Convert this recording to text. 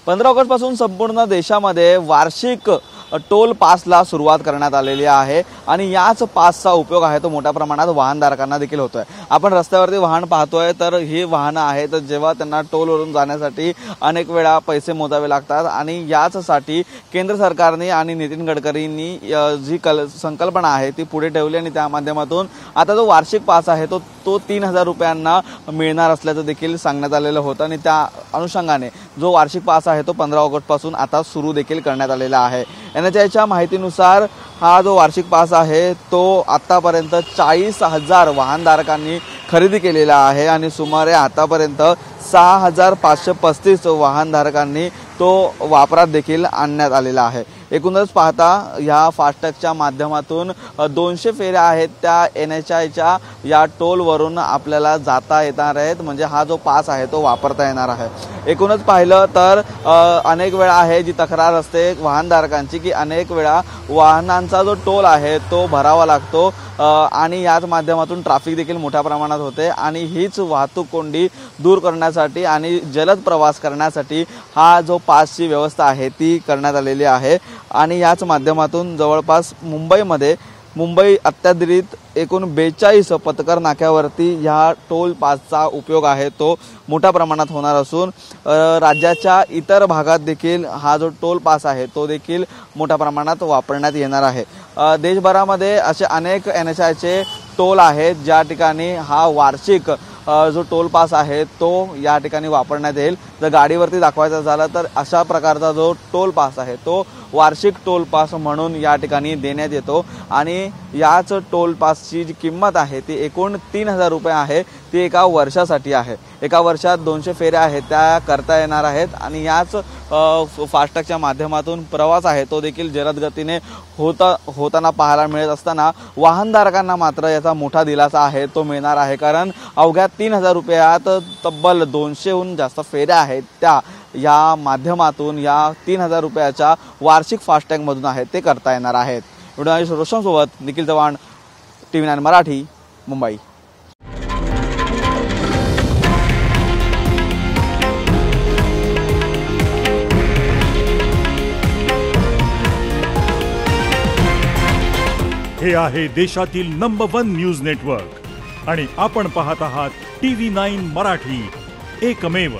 15 August पासून संपूर्ण देशामध्ये वार्षिक टोल पासला सुरुवात करण्यात आलेली आहे आणि याच पासचा उपयोग आहे तो मोठ्या प्रमाणात वाहनधारकांना देखील होतोय। आपण रस्त्यावरती वाहन पाहतोय तर ही वाहनं आहेत जेव्हा त्यांना टोलवरून जाण्यासाठी अनेक वेळा पैसे मोजावे लागतात आणि याचसाठी केंद्र सरकारने आणि नितीन गडकरींनी जी संकल्पना आहे ती पुढे ठेवली आणि त्या माध्यमातून आता जो वार्षिक पास आहे तो 3000 रुपयांना मिळणार असल्याचं देखील सांगण्यात आलेलं होतं आणि त्या अनुषंगाने जो वार्षिक पास आहे तो 15 ऑगस्ट पासून आता सुरू देखील करण्यात आलेला आहे। एनएचआयच्या माहितीनुसार हा जो वार्षिक पास आहे तो आतापर्यंत 40,000 वाहनधारकांनी खरेदी केलेला आहे आणि सुमारे आतापर्यंत 6,535 वाहनधारकांनी तो वापरात देखील आणण्यात आलेला आहे। एकूणच पाहता या फास्टॅगच्या माध्यमातून 200 फेऱ्या आहेत त्या एनएचआयच्या या टोलवरून आपल्याला जाता येणार आहेत, म्हणजे हा जो पास आहे तो वापरता येणार आहे। एकूणच पाहिलं तर अनेक वेळा आहे जी तक्रार असते वाहनधारकांची की अनेक वेळा वाहनांचा जो टोल आहे तो भरावा लागतो आणि याच माध्यमातून ट्रॅफिक देखील मोठ्या प्रमाणात होते आणि हीच वाहतूक कोंडी दूर करण्यासाठी आणि जलद प्रवास करण्यासाठी हा जो पासची व्यवस्था आहे ती करण्यात आलेली आहे आणि याच माध्यमातून जवळपास मुंबई अत्याधिक एकूण 42 पथकर नाक्यावरती ह्या टोल पासचा उपयोग आहे तो मोठ्या प्रमाणात होणार असून राज्याच्या इतर भागात देखील हा जो टोल पास आहे तो देखील मोठ्या प्रमाणात वापरण्यात येणार आहे। देशभरामध्ये असे अनेक एनएचआयचे टोल आहेत ज्या ठिकाणी हा वार्षिक जो टोल पास आहे तो या ठिकाणी वापरण्यात येईल। जर गाडीवरती दाखवायचा झाला तर अशा प्रकारचा जो टोल पास आहे तो वार्षिक टोल पास म्हणून या ठिकाणी देण्यात येतो आणि याच टोल पासची जी किंमत आहे ती एकूण 3000 रुपये आहे, ती एका वर्षासाठी आहे। एका वर्षात 200 फेऱ्या आहेत त्या करता येणार आहेत आणि याच फास्टॅगच्या माध्यमातून प्रवास आहे तो देखील जलद गतीने होताना पाहायला मिळत असताना वाहनधारकांना मात्र याचा मोठा दिलासा आहे तो मिळणार आहे, कारण अवघ्या 3000 रुपयात तब्बल 200हून जास्त फेऱ्या आहेत त्या या माध्यमातून या 3000 रुपयाच्या वार्षिक फास्टॅगमधून आहेत ते करता येणार आहेत। व्हिडिओ रोशन सोबत निखिल चव्हाण, TV9 मराठी, मुंबई। हे आहे देशातील नंबर 1 न्यूज नेटवर्क आणि आपण पाहत आहात TV9 मराठी, एकमेव।